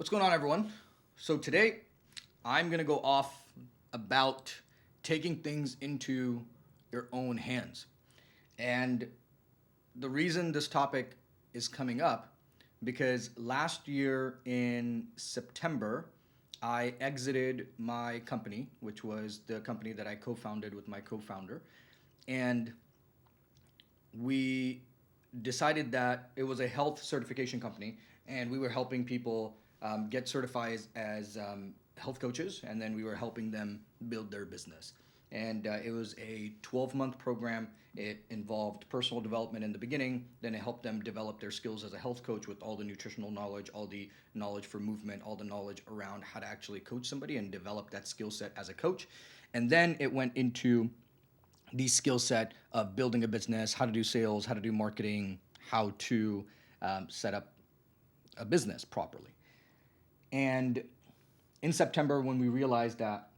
What's going on, everyone? So today, I'm gonna go off about taking things into your own hands. And the reason this topic is coming up because last year in September, I exited my company, which was the company that I co-founded with my co-founder, and we decided that it was a health certification company, and we were helping people get certified as health coaches, and then we were helping them build their business. And it was a 12-month program. It involved personal development in the beginning, then it helped them develop their skills as a health coach with all the nutritional knowledge, all the knowledge for movement, all the knowledge around how to actually coach somebody and develop that skill set as a coach. And then it went into the skill set of building a business, how to do sales, how to do marketing, how to set up a business properly. And in September, when we realized that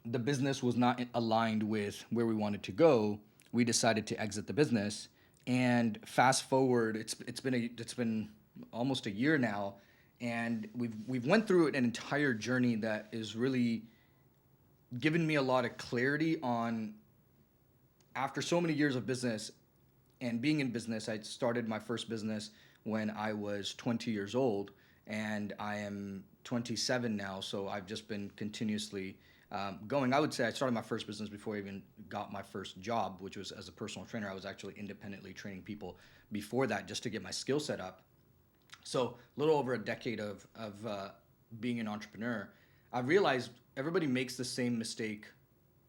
the business was not aligned with where we wanted to go, we decided to exit the business. And fast forward, it's been almost a year now, and we've went through an entire journey that is really given me a lot of clarity on, after so many years of business and being in business. I started my first business when I was 20 years old, and I am 27 now, so I've just been continuously going. I would say I started my first business before I even got my first job, which was as a personal trainer. I was actually independently training people before that just to get my skill set up. So a little over a decade of being an entrepreneur, I realized everybody makes the same mistake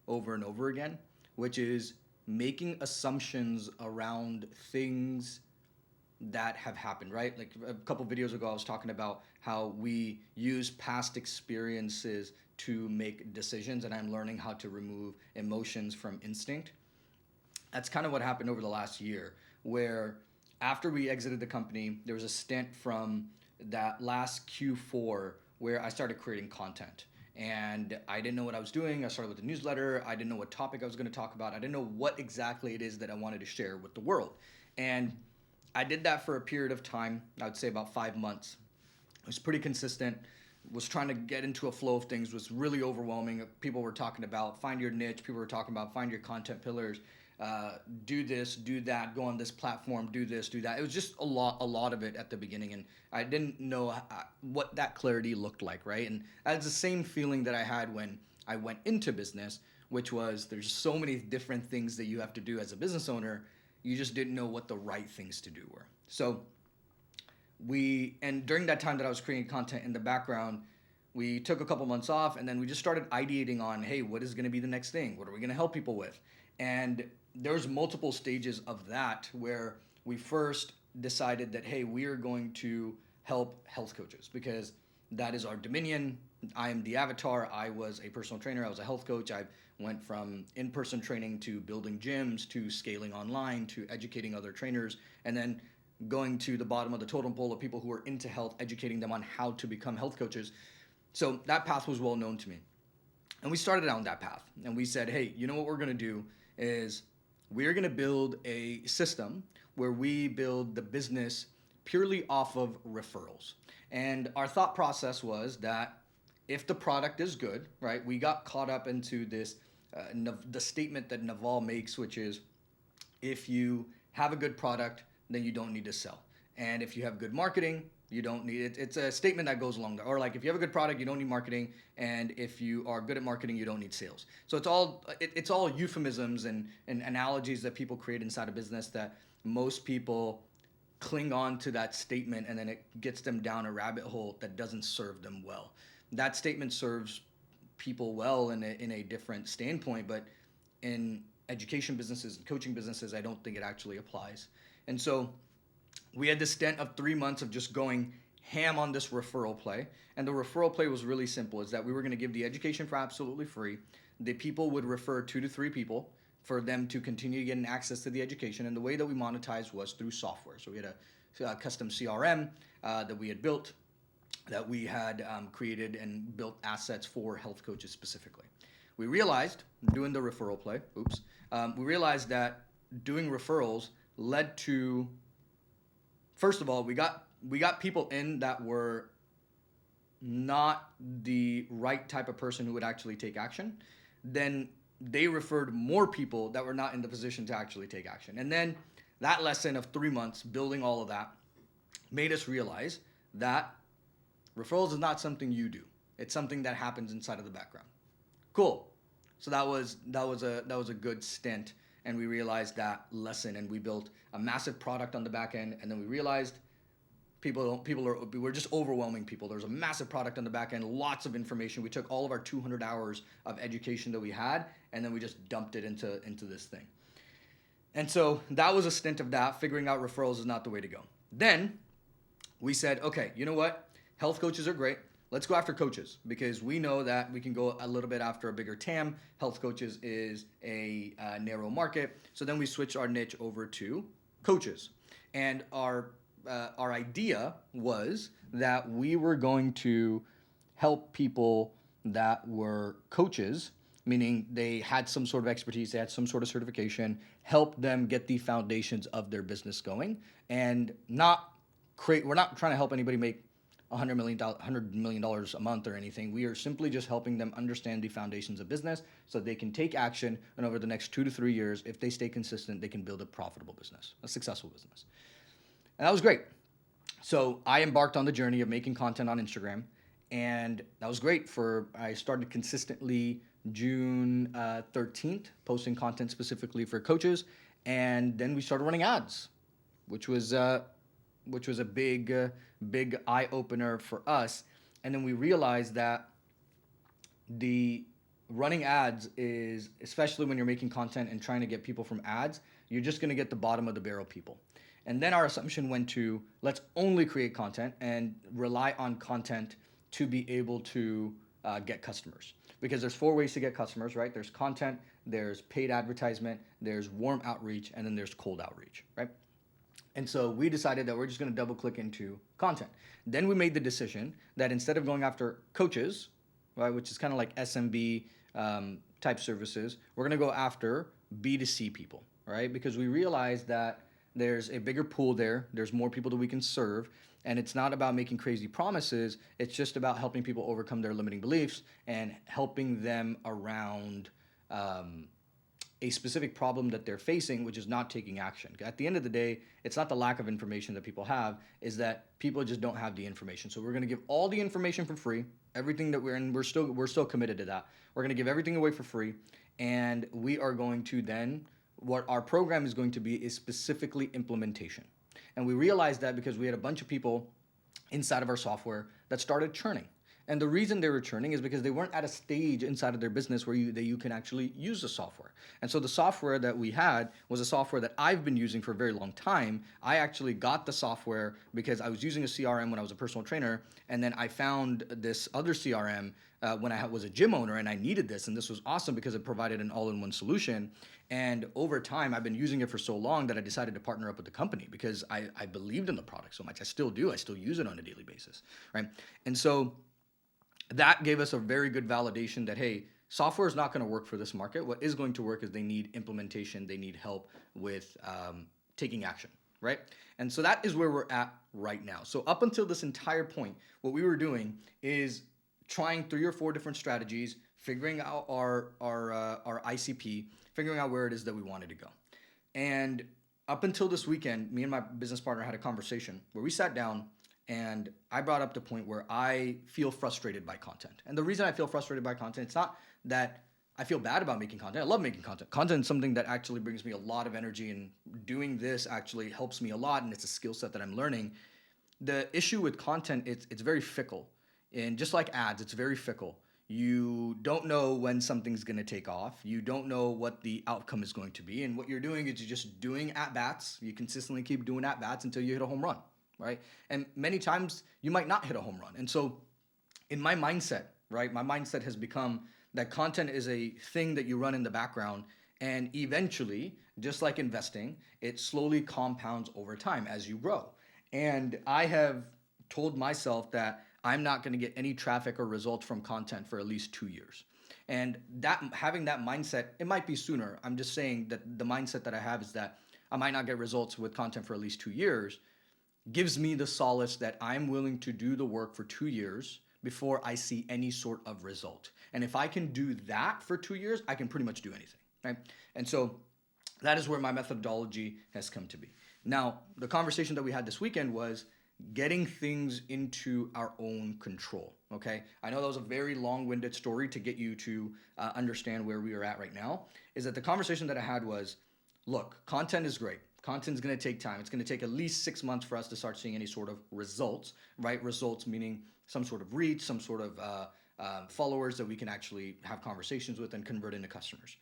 over and over again, which is making assumptions around things that have happened, right? Like a couple videos ago, I was talking about how we use past experiences to make decisions, and I'm learning how to remove emotions from instinct. That's kind of what happened over the last year, where after we exited the company, there was a stint from that last Q4 where I started creating content. And I didn't know what I was doing. I started with a newsletter. I didn't know what topic I was going to talk about. I didn't know what exactly it is that I wanted to share with the world. And I did that for a period of time, I would say about 5 months. It was pretty consistent, was trying to get into a flow of things, was really overwhelming. People were talking about find your niche. People were talking about find your content pillars, do this, do that, go on this platform, do this, do that. It was just a lot of it at the beginning, and I didn't know what that clarity looked like, right? And that's the same feeling that I had when I went into business, which was there's so many different things that you have to do as a business owner. You just didn't know what the right things to do were. So and during that time that I was creating content in the background, we took a couple months off, and then we just started ideating on, hey, what is going to be the next thing? What are we going to help people with? And there's multiple stages of that where we first decided that, hey, we are going to help health coaches because that is our dominion. I am the avatar. I was a personal trainer. I was a health coach. I went from in-person training to building gyms to scaling online to educating other trainers, and then going to the bottom of the totem pole of people who are into health, educating them on how to become health coaches. So that path was well known to me. And we started down that path, and we said, hey, you know what we're going to do is we're going to build a system where we build the business purely off of referrals. And our thought process was that if the product is good, right, we got caught up into this, the statement that Naval makes, which is if you have a good product, then you don't need to sell. And if you have good marketing, you don't need it. It's a statement that goes along there. Or like if you have a good product, you don't need marketing. And if you are good at marketing, you don't need sales. So it's all euphemisms and analogies that people create inside a business that most people cling on to that statement, and then it gets them down a rabbit hole that doesn't serve them well. That statement serves people well in a different standpoint, but in education businesses and coaching businesses, I don't think it actually applies. And so we had this stint of 3 months of just going ham on this referral play. And the referral play was really simple, is that we were going to give the education for absolutely free. The people would refer 2 to 3 people for them to continue getting access to the education. And the way that we monetized was through software. So we had a custom CRM that we had built, that we had created and built assets for health coaches specifically. We realized, doing the referral play, we realized that doing referrals led to, first of all, we got people in that were not the right type of person who would actually take action, then they referred more people that were not in the position to actually take action. And then that lesson of 3 months building all of that made us realize that referrals is not something you do. It's something that happens inside of the background. Cool. So that was a good stint, and we realized that lesson, and we built a massive product on the back end, and then we realized we're just overwhelming people. There's a massive product on the back end, lots of information. We took all of our 200 hours of education that we had, and then we just dumped it into this thing. And so that was a stint of that. Figuring out referrals is not the way to go. Then we said, okay, you know what? Health coaches are great. Let's go after coaches, because we know that we can go a little bit after a bigger TAM. Health coaches is a narrow market. So then we switched our niche over to coaches. And our idea was that we were going to help people that were coaches, meaning they had some sort of expertise, they had some sort of certification, help them get the foundations of their business going, and we're not trying to help anybody make $100 million a month or anything. We are simply just helping them understand the foundations of business so they can take action, and over the next 2 to 3 years, if they stay consistent, they can build a profitable business, a successful business. And that was great. So I embarked on the journey of making content on Instagram, and that was great. I started consistently June 13th, posting content specifically for coaches, and then we started running ads, which was a big eye opener for us. And then we realized that the running ads is, especially when you're making content and trying to get people from ads, you're just going to get the bottom of the barrel people. And then our assumption went to, let's only create content and rely on content to be able to get customers. Because there's 4 ways to get customers, right? There's content, there's paid advertisement, there's warm outreach, and then there's cold outreach, right? And so we decided that we're just going to double click into content. Then we made the decision that instead of going after coaches, right, which is kind of like SMB type services, we're going to go after B2C people, right? Because we realized that there's a bigger pool there. There's more people that we can serve. And it's not about making crazy promises. It's just about helping people overcome their limiting beliefs and helping them around a specific problem that they're facing, which is not taking action. At the end of the day, it's not the lack of information that people have, is that people just don't have the information. So we're going to give all the information for free, everything that we're still committed to that. We're going to give everything away for free, and we are going to then, what our program is going to be is specifically implementation. And we realized that because we had a bunch of people inside of our software that started churning. And the reason they were churning is because they weren't at a stage inside of their business where you can actually use the software. And so the software that we had was a software that I've been using for a very long time. I actually got the software because I was using a CRM when I was a personal trainer, and then I found this other CRM when I was a gym owner, and I needed this, and this was awesome because it provided an all-in-one solution. And over time, I've been using it for so long that I decided to partner up with the company because I believed in the product so much. I still do. I still use it on a daily basis, right? And so that gave us a very good validation that, hey, software is not going to work for this market. What is going to work is they need implementation. They need help with taking action, right? And so that is where we're at right now. So up until this entire point, what we were doing is trying 3 or 4 different strategies, figuring out our ICP, figuring out where it is that we wanted to go. And up until this weekend, me and my business partner had a conversation where we sat down, and I brought up the point where I feel frustrated by content. And the reason I feel frustrated by content, it's not that I feel bad about making content. I love making content. Content is something that actually brings me a lot of energy, and doing this actually helps me a lot, and it's a skill set that I'm learning. The issue with content, it's very fickle. And just like ads, it's very fickle. You don't know when something's going to take off. You don't know what the outcome is going to be. And what you're doing is you're just doing at-bats. You consistently keep doing at-bats until you hit a home run, right? And many times you might not hit a home run. And so in my mindset, right, my mindset has become that content is a thing that you run in the background, and eventually, just like investing, it slowly compounds over time as you grow. And I have told myself that I'm not going to get any traffic or results from content for at least 2 years. And that, having that mindset, it might be sooner. I'm just saying that the mindset that I have is that I might not get results with content for at least 2 years, gives me the solace that I'm willing to do the work for 2 years, before I see any sort of result. And if I can do that for 2 years, I can pretty much do anything, right? And so that is where my methodology has come to be. Now, the conversation that we had this weekend was getting things into our own control, okay? I know that was a very long-winded story to get you to understand where we are at right now, is that the conversation that I had was, look, content is great. Content's going to take time. It's going to take at least 6 months for us to start seeing any sort of results, right? Results meaning some sort of reach, some sort of followers that we can actually have conversations with and convert into customers.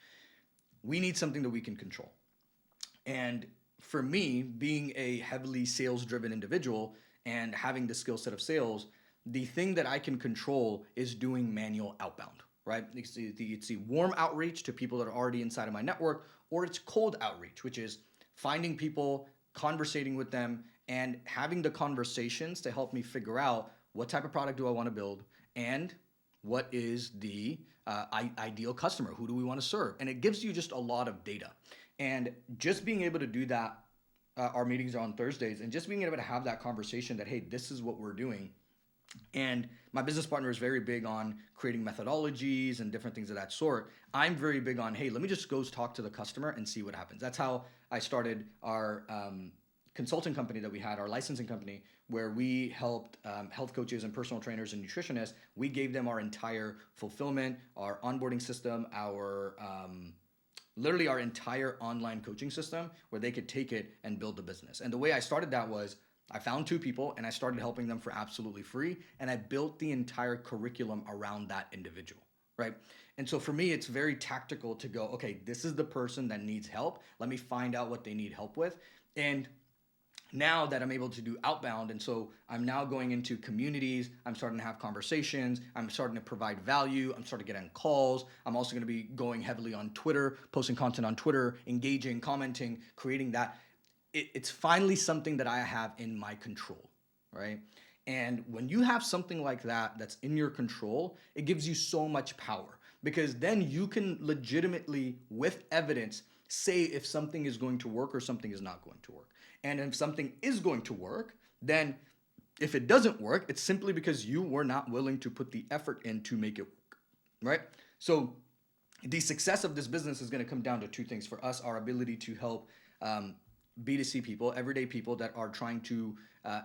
We need something that we can control. And for me, being a heavily sales-driven individual and having the skill set of sales, the thing that I can control is doing manual outbound, right? It's the warm outreach to people that are already inside of my network, or it's cold outreach, which is finding people, conversating with them, and having the conversations to help me figure out what type of product do I want to build and what is the ideal customer, who do we want to serve? And it gives you just a lot of data. And just being able to do that, our meetings are on Thursdays, and just being able to have that conversation that, hey, this is what we're doing. And my business partner is very big on creating methodologies and different things of that sort. I'm very big on, hey, let me just go talk to the customer and see what happens. That's how I started our consulting company that we had, our licensing company, where we helped health coaches and personal trainers and nutritionists. We gave them our entire fulfillment, our onboarding system, our literally our entire online coaching system where they could take it and build the business. And the way I started that was I found 2 people and I started helping them for absolutely free. And I built the entire curriculum around that individual, right? And so for me, it's very tactical to go, okay, this is the person that needs help. Let me find out what they need help with. And now that I'm able to do outbound, and so I'm now going into communities, I'm starting to have conversations, I'm starting to provide value, I'm starting to get on calls, I'm also going to be going heavily on Twitter, posting content on Twitter, engaging, commenting, creating that. It's finally something that I have in my control, right? And when you have something like that that's in your control, it gives you so much power, because then you can legitimately, with evidence, say if something is going to work or something is not going to work. And if something is going to work, then if it doesn't work, it's simply because you were not willing to put the effort in to make it work, right? So the success of this business is going to come down to 2 things for us: our ability to help B2C people, everyday people that are trying to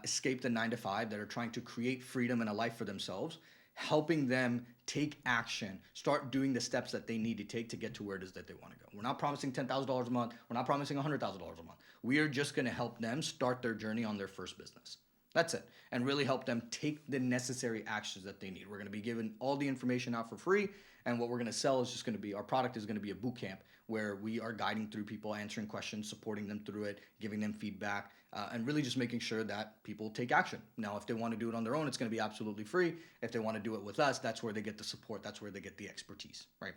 escape the 9 to 5, that are trying to create freedom and a life for themselves, helping them take action, start doing the steps that they need to take to get to where it is that they want to go. We're not promising $10,000 a month. We're not promising $100,000 a month. We are just going to help them start their journey on their first business. That's it. And really help them take the necessary actions that they need. We're going to be giving all the information out for free. And what we're going to sell is just going to be, our product is going to be a boot camp where we are guiding through people, answering questions, supporting them through it, giving them feedback, and really just making sure that people take action. Now, if they want to do it on their own, it's going to be absolutely free. If they want to do it with us, that's where they get the support. That's where they get the expertise, right?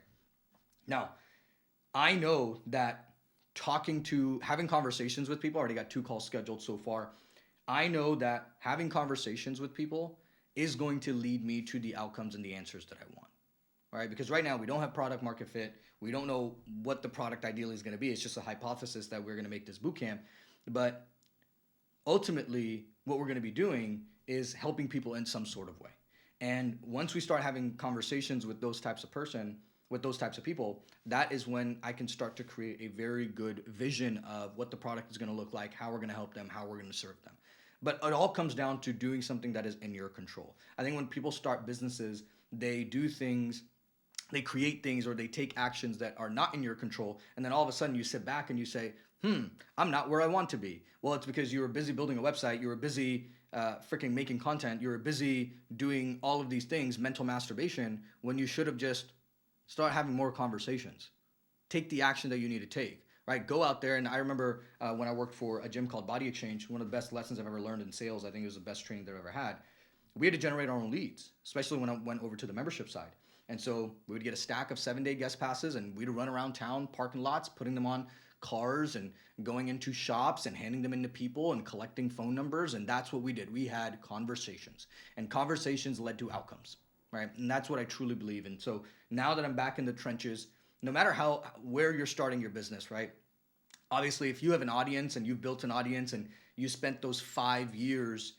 Now, I know that having conversations with people, I already got 2 calls scheduled so far. I know that having conversations with people is going to lead me to the outcomes and the answers that I want, right? Because right now we don't have product market fit. We don't know what the product ideally is going to be. It's just a hypothesis that we're going to make this boot camp. But ultimately, what we're going to be doing is helping people in some sort of way. And once we start having conversations with those types of people, that is when I can start to create a very good vision of what the product is going to look like, how we're going to help them, how we're going to serve them. But it all comes down to doing something that is in your control. I think when people start businesses, they do things, they create things, or they take actions that are not in your control. And then all of a sudden you sit back and you say, I'm not where I want to be. Well, it's because you were busy building a website. You were busy freaking making content. You were busy doing all of these things, mental masturbation, when you should have just start having more conversations. Take the action that you need to take, right? Go out there. And I remember when I worked for a gym called Body Exchange, one of the best lessons I've ever learned in sales. I think it was the best training that I've ever had. We had to generate our own leads, especially when I went over to the membership side. And so we would get a stack of 7-day guest passes, and we'd run around town, parking lots, putting them on cars and going into shops and handing them into people and collecting phone numbers. And that's what we did. We had conversations, and conversations led to outcomes, right? And that's what I truly believe in. So now that I'm back in the trenches, no matter where you're starting your business, right? Obviously, if you have an audience and you've built an audience and you spent those 5 years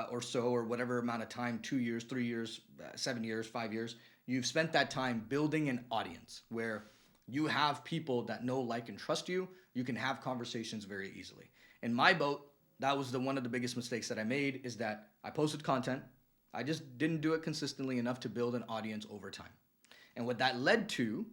or so, or whatever amount of time, 2 years, 3 years, 7 years, 5 years, you've spent that time building an audience where you have people that know, like, and trust you. You can have conversations very easily. In my boat, that was one of the biggest mistakes that I made, is that I posted content. I just didn't do it consistently enough to build an audience over time. And what that led to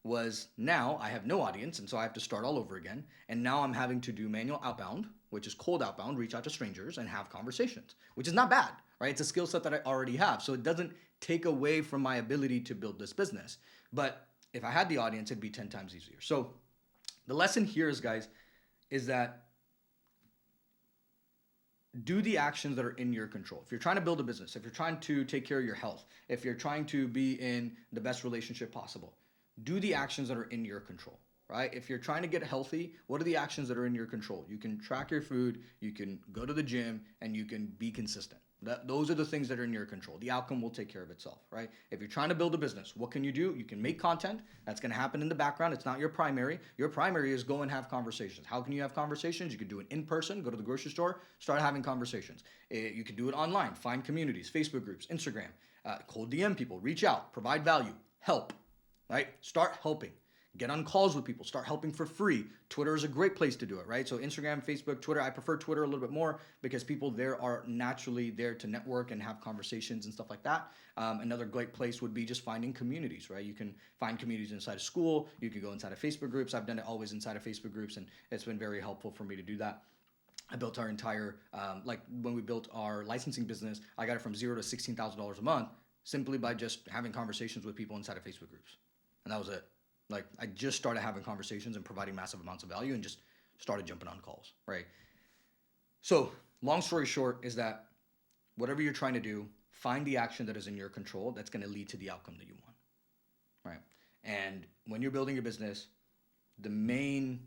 was, now I have no audience, and so I have to start all over again. And now I'm having to do manual outbound, which is cold outbound, reach out to strangers and have conversations, which is not bad, right? It's a skill set that I already have. So it doesn't take away from my ability to build this business. But if I had the audience, it'd be 10 times easier. So the lesson here is, guys, is that do the actions that are in your control. If you're trying to build a business, if you're trying to take care of your health, if you're trying to be in the best relationship possible, do the actions that are in your control, right? If you're trying to get healthy, what are the actions that are in your control? You can track your food, you can go to the gym, and you can be consistent. Those are the things that are in your control. The outcome will take care of itself, right? If you're trying to build a business, what can you do? You can make content. That's going to happen in the background. It's not your primary. Your primary is go and have conversations. How can you have conversations? You can do it in person, go to the grocery store, start having conversations. You can do it online, find communities, Facebook groups, Instagram, cold DM people, reach out, provide value, help, right? Start helping. Get on calls with people. Start helping for free. Twitter is a great place to do it, right? So Instagram, Facebook, Twitter. I prefer Twitter a little bit more because people there are naturally there to network and have conversations and stuff like that. Another great place would be just finding communities, right? You can find communities inside of school. You can go inside of Facebook groups. I've done it always inside of Facebook groups, and it's been very helpful for me to do that. I built our entire, like when we built our licensing business, I got it from $0 to $16,000 a month simply by just having conversations with people inside of Facebook groups. And that was it. Like, I just started having conversations and providing massive amounts of value and just started jumping on calls, right? So long story short is that whatever you're trying to do, find the action that is in your control that's going to lead to the outcome that you want, right? And when you're building your business, the main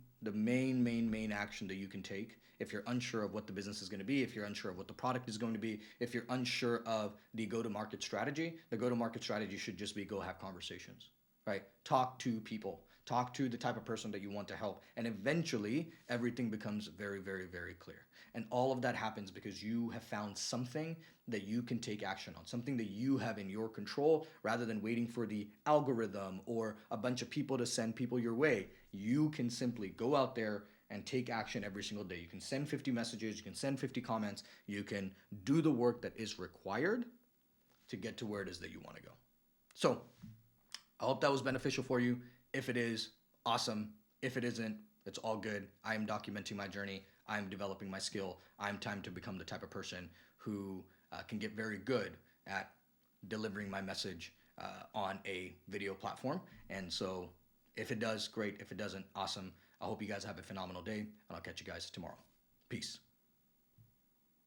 action that you can take, if you're unsure of what the business is going to be, if you're unsure of what the product is going to be, if you're unsure of the go-to-market strategy, the go-to-market strategy should just be go have conversations. Right? Talk to people. Talk to the type of person that you want to help. And eventually, everything becomes very, very, very clear. And all of that happens because you have found something that you can take action on, something that you have in your control, rather than waiting for the algorithm or a bunch of people to send people your way. You can simply go out there and take action every single day. You can send 50 messages. You can send 50 comments. You can do the work that is required to get to where it is that you want to go. So, I hope that was beneficial for you. If it is, awesome. If it isn't, it's all good. I am documenting my journey. I'm developing my skill. I'm trying to become the type of person who can get very good at delivering my message on a video platform. And so if it does, great. If it doesn't, awesome. I hope you guys have a phenomenal day, and I'll catch you guys tomorrow. Peace.